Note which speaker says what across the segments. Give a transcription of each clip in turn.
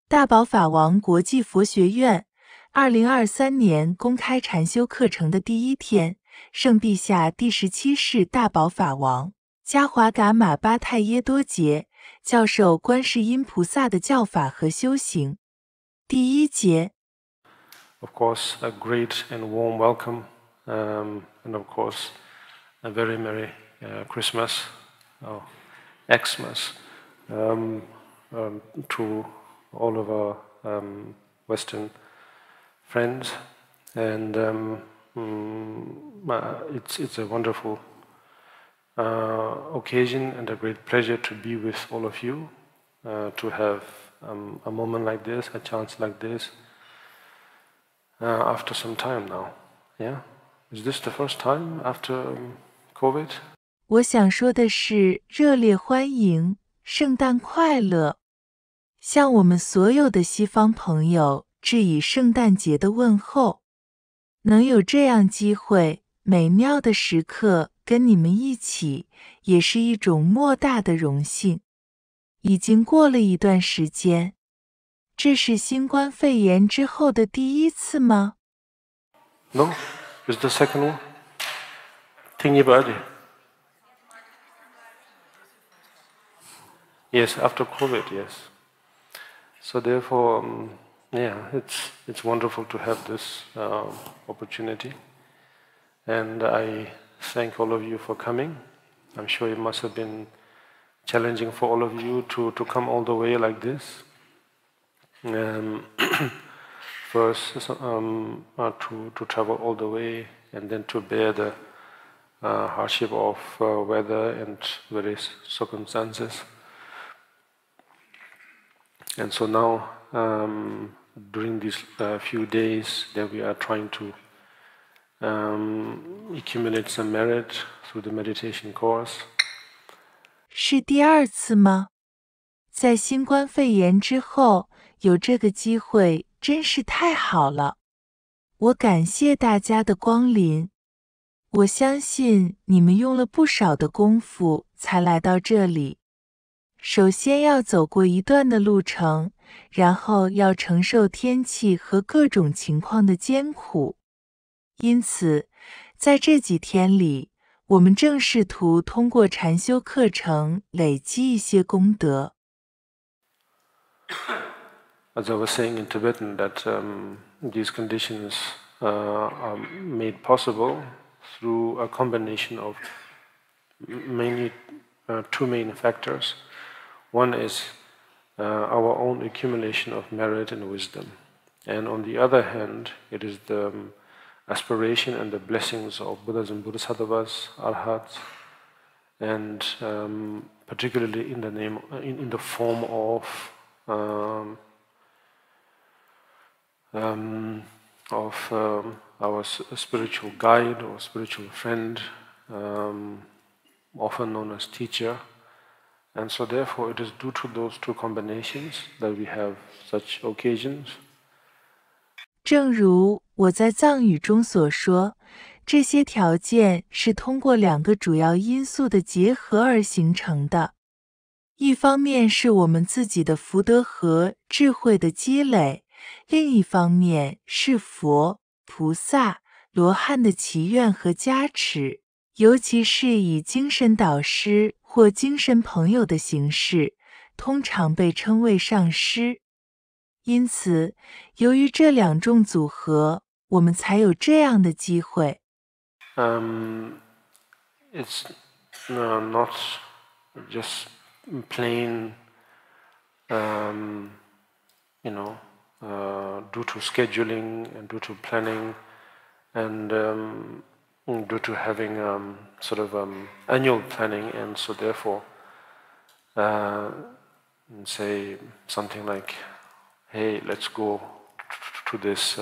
Speaker 1: 大宝法王国际佛学院2023年公开禅修课程的第一天，圣陛下第17世大宝法王嘉华噶玛巴泰耶多杰教授观世音菩萨的教法和修行。第一节。
Speaker 2: Of course, a great and warm welcome, and of course, a very merry Christmas, or Xmas, to all of our Western friends, and it's a wonderful occasion and a great pleasure to be with all of you, to have a moment like this, a chance like this, after some time now. Yeah, is this the first time after COVID?
Speaker 1: 我想说的是，热烈欢迎，圣诞快乐！向我们所有的西方朋友致以圣诞节的问候。能有这样机会，美妙的时刻跟你们一起，也是一种莫大的荣幸。已经过了一段时间，这是新冠肺炎之后的第一次吗？
Speaker 2: No, it's the second one. Thingy birdie. Yes, after COVID, yes. So therefore, yeah, it's wonderful to have this opportunity, and I thank all of you for coming. I'm sure it must have been challenging for all of you to come all the way like this. First, to travel all the way, and then to bear the hardship of weather and various circumstances. And so now, during these few days, that we are trying to accumulate some merit through the meditation course.
Speaker 1: 是第二次吗？在新冠肺炎之后，有这个机会真是太好了。我感谢大家的光临。我相信你们用了不少的功夫才来到这里。首先要走过一段的路程，然后要承受天气和各种情况的艰苦。因此，在这几天里，我们正试图通过禅修课程累积一些功德。
Speaker 2: As I was saying in Tibetan, that these conditions are made possible through a combination of mainly two main factors. One is our own accumulation of merit and wisdom, and on the other hand, it is the aspiration and the blessings of Buddhas and Bodhisattvas, Arhats, and particularly in the form of our spiritual guide or spiritual friend, often known as teacher. And so therefore it is due to those two combinations that we have such occasions.
Speaker 1: 正如我在藏语中所说，这些条件是通过两个主要因素的结合而形成的。一方面是我们自己的福德和智慧的积累，另一方面是佛、菩萨、罗汉的祈愿和加持，尤其是以精神导师或精神朋友的形式，通常被称为上师。因此，由于这两种组合，我们才有这样的机会。
Speaker 2: It's not just plain, due to scheduling and due to planning and due to having sort of annual planning, and so therefore say something like, hey, let's go to this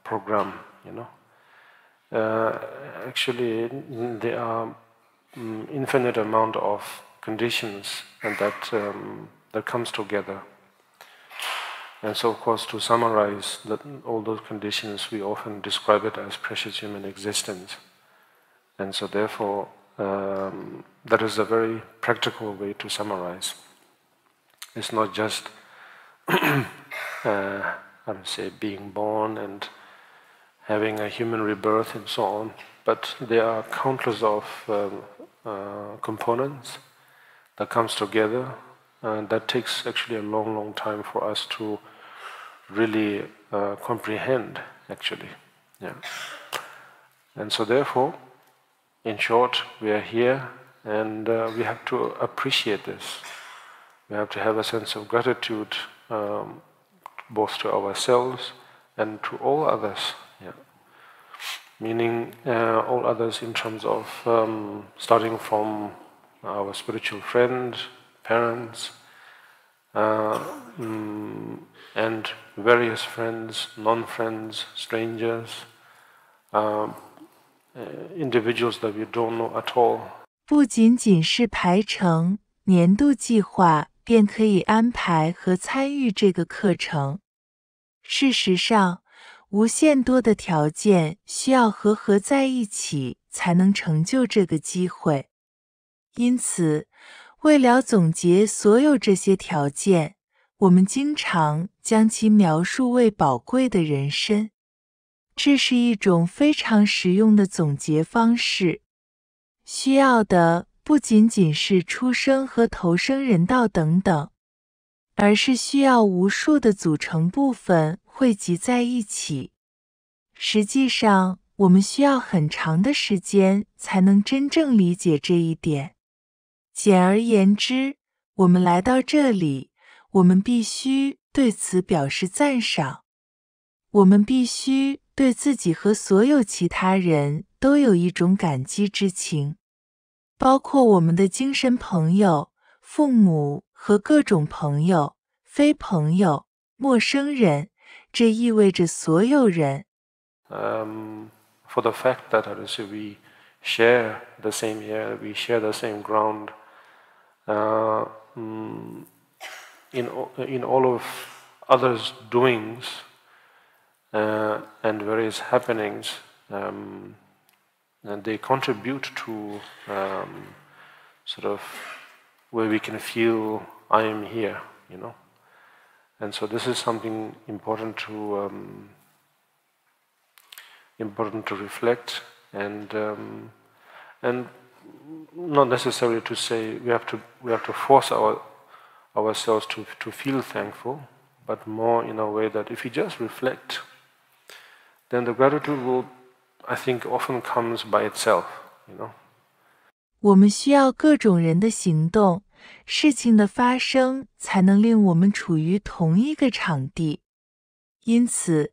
Speaker 2: program, actually there are infinite amount of conditions and that comes together. And so, of course, to summarize all those conditions, we often describe it as precious human existence. And so therefore, that is a very practical way to summarize. It's not just how to say, being born and having a human rebirth and so on, but there are countless of components that comes together, and that takes actually a long time for us to really comprehend, actually. Yeah. And so therefore, in short, we are here, and we have to appreciate this. We have to have a sense of gratitude, both to ourselves and to all others. Yeah. Meaning all others in terms of starting from our spiritual friends, parents, and various friends, non-friends, strangers, individuals that we don't know at all.
Speaker 1: 不仅仅是排程、年度计划便可以安排和参与这个课程。事实上，无限多的条件需要和合在一起才能成就这个机会。因此，为了总结所有这些条件，我们经常将其描述为宝贵的人身。这是一种非常实用的总结方式。需要的不仅仅是出生和投生人道等等，而是需要无数的组成部分汇集在一起。实际上，我们需要很长的时间才能真正理解这一点。简而言之，我们来到这里，我们必须对此表示赞赏。我们必须对自己和所有其他人都有一种感激之情，包括我们的精神朋友、父母和各种朋友、非朋友、陌生人，这意味着所有人。
Speaker 2: For the fact that we share the same air, we share the same ground, in all of others' doings and various happenings, and they contribute to sort of where we can feel I am here, you know. And so this is something important to reflect, and not necessarily to say we have to force ourselves to feel thankful, but more in a way that if we just reflect, then the gratitude will, I think, often comes by itself, you know.
Speaker 1: 我们需要各种人的行动，事情的发生才能令我们处于同一个场地。因此，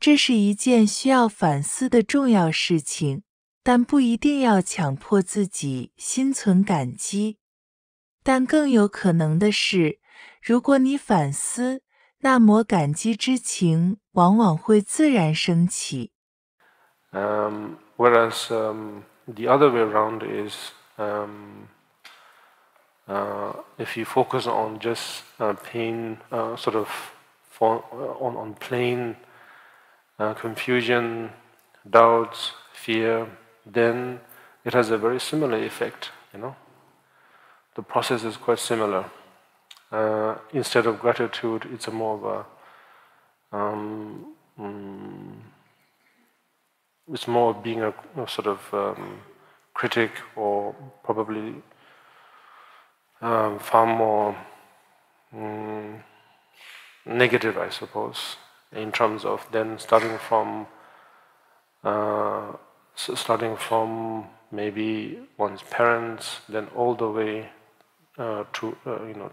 Speaker 1: 这是一件需要反思的重要事情，但不一定要强迫自己心存感激。但更有可能的是，如果你反思，那么感激之情往往会自然升起。
Speaker 2: Whereas the other way around is if you focus on just pain, sort of on plain confusion, doubts, fear, then it has a very similar effect, you know. The process is quite similar. Instead of gratitude, it's a more of it's more of being a sort of critic, or probably far more negative, I suppose, in terms of then starting from maybe one's parents, then all the way to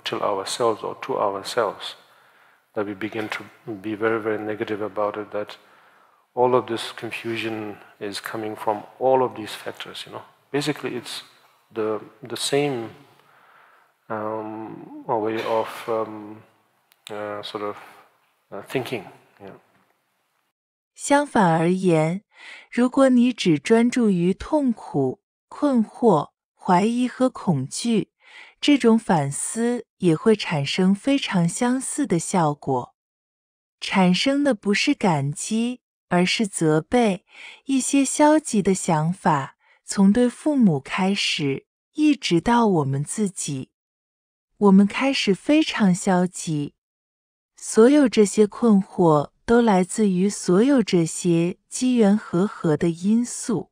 Speaker 2: till ourselves or to ourselves, that we begin to be very, very negative about it, that all of this confusion is coming from all of these factors, you know. Basically, it's the same way of sort of thinking. Yeah.
Speaker 1: 相反而言，如果你只专注于痛苦、困惑、怀疑和恐惧，这种反思也会产生非常相似的效果。产生的不是感激，而是责备，一些消极的想法，从对父母开始，一直到我们自己。我们开始非常消极。所有这些困惑都来自于所有这些机缘和合的因素。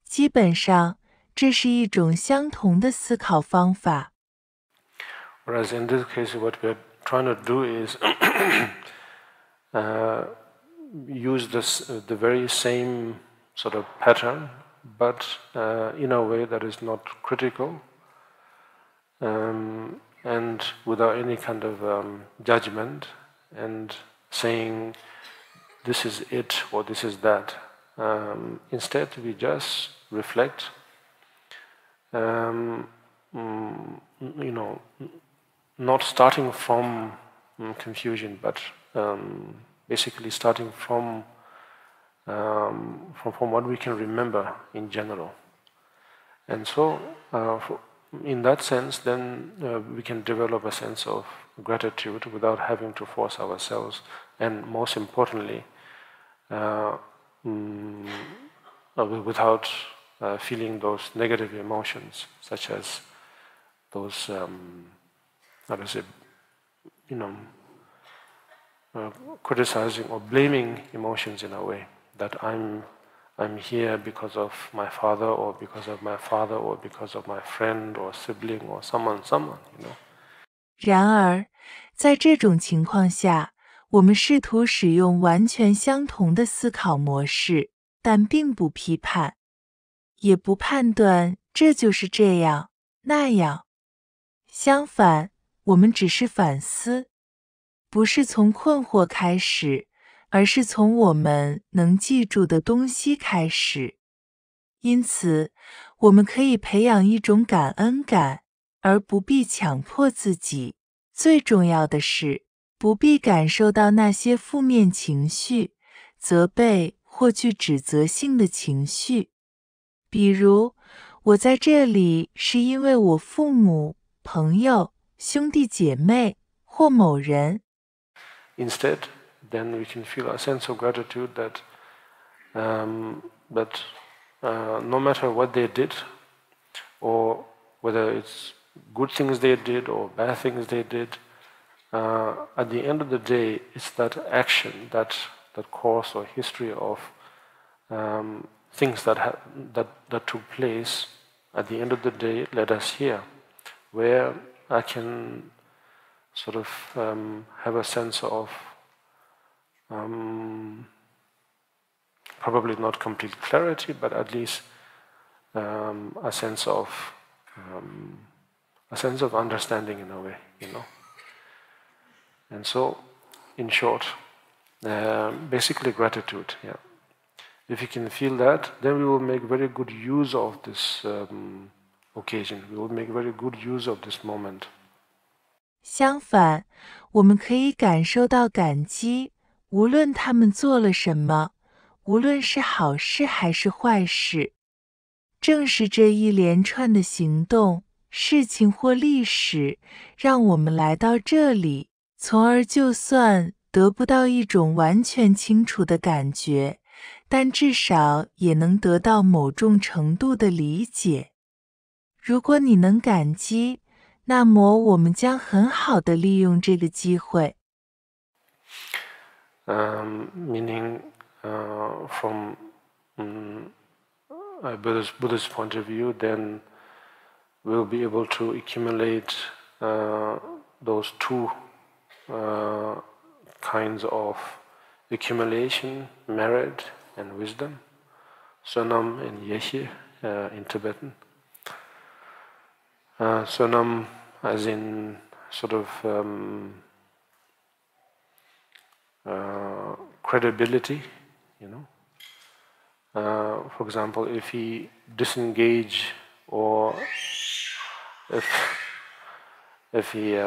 Speaker 1: 基本上，这是一种相同的思考方法。
Speaker 2: Whereas in this case, what we're trying to do is use the very same sort of pattern, but in a way that is not critical and without any kind of judgment and saying this is it or this is that. Instead, we just reflect, not starting from confusion, but basically starting from what we can remember in general. And so, in that sense, then we can develop a sense of gratitude without having to force ourselves, and most importantly, without feeling those negative emotions, such as those, criticizing or blaming emotions in a way, that I'm here because of my father, or because of my father, or because of my friend or sibling or someone.
Speaker 1: 然而，在这种情况下，我们试图使用完全相同的思考模式，但并不批判，也不判断这就是这样那样。相反，我们只是反思，不是从困惑开始，而是从我们能记住的东西开始。因此，我们可以培养一种感恩感，而不必强迫自己。最重要的是，不必感受到那些负面情绪、责备或具指责性的情绪。比如，我在这里是因为我父母、朋友、兄弟姐妹或某人。
Speaker 2: Instead, then we can feel a sense of gratitude that no matter what they did, or whether it's good things they did or bad things they did, at the end of the day, it's that action, that course or history of things that took place at the end of the day led us here, where I can sort of have a sense of probably not complete clarity, but at least a sense of understanding in a way, And so, in short, basically gratitude. Yeah. If you can feel that, then we will make very good use of this occasion. We will make very good use of this moment.
Speaker 1: 相反，我们可以感受到感激，无论他们做了什么，无论是好事还是坏事。正是这一连串的行动、事情或历史，让我们来到这里，从而就算得不到一种完全清楚的感觉，但至少也能得到某种程度的理解。如果你能感激，那么我们将很好地利用这个机会。
Speaker 2: Meaning, from a Buddhist point of view, then we'll be able to accumulate those two kinds of accumulation, merit and wisdom, Sonam and Yeshe in Tibetan. Sonam as in sort of credibility, for example, if we disengage or if we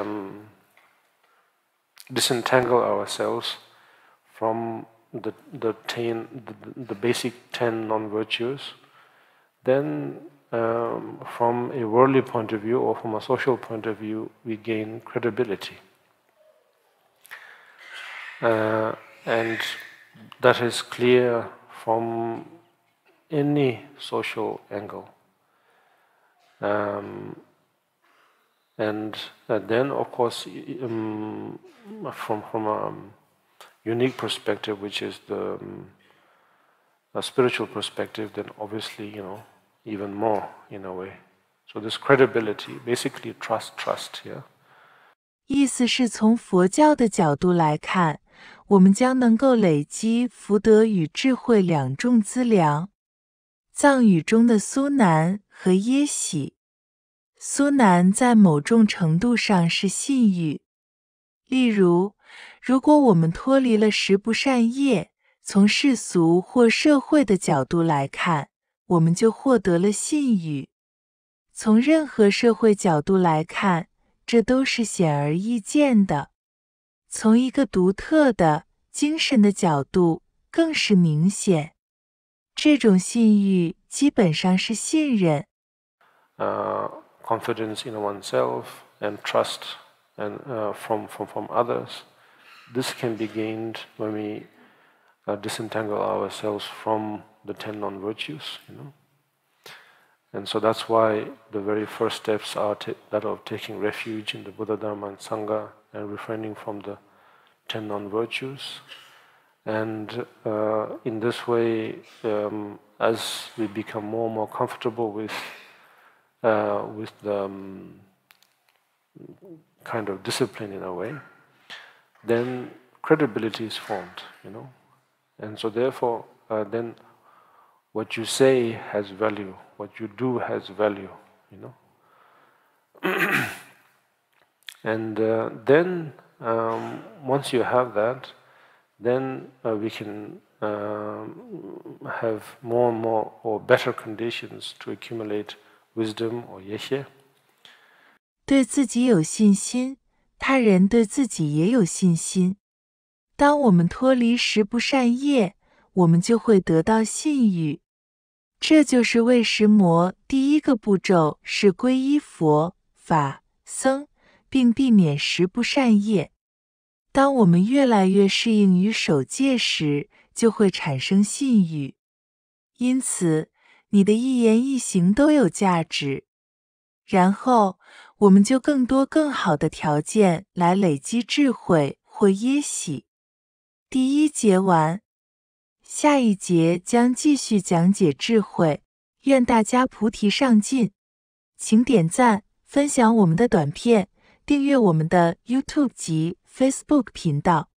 Speaker 2: disentangle ourselves from the basic 10 non-virtues, then from a worldly point of view or from a social point of view, we gain credibility. And that is clear from any social angle. And then, of course, from a unique perspective, which is the a spiritual perspective, then obviously, even more in a way. So this credibility, basically trust, yeah.
Speaker 1: 意思是从佛教的角度来看，我们将能够累积福德与智慧两种资粮。藏语中的苏南和耶喜，苏南在某种程度上是信誉。例如，如果我们脱离了十不善业，从世俗或社会的角度来看，我们就获得了信誉。从任何社会角度来看，这都是显而易见的。从一个独特的精神的角度，更是明显。这种信誉基本上是信任。
Speaker 2: Confidence in oneself and trust and from others. This can be gained when we disentangle ourselves from the 10 non-virtues, And so that's why the very first steps are that of taking refuge in the Buddha, Dharma, and Sangha, and refraining from the 10 non-virtues. And in this way, as we become more and more comfortable with the kind of discipline in a way, then credibility is formed, And so therefore, then what you say has value, what you do has value, And then once you have that, then we can have more and more or better conditions to accumulate wisdom or yeshe.
Speaker 1: 对自己有信心，他人对自己也有信心。当我们脱离十不善业，我们就会得到信誉。这就是为什么第一个步骤是皈依佛、法、僧，并避免十不善业。当我们越来越适应于守戒时，就会产生信誉。因此，你的一言一行都有价值。然后，我们就更多更好的条件来累积智慧或耶喜。第一节完，下一节将继续讲解智慧。愿大家菩提上进，请点赞、分享我们的短片，订阅我们的 YouTube 及 Facebook 频道。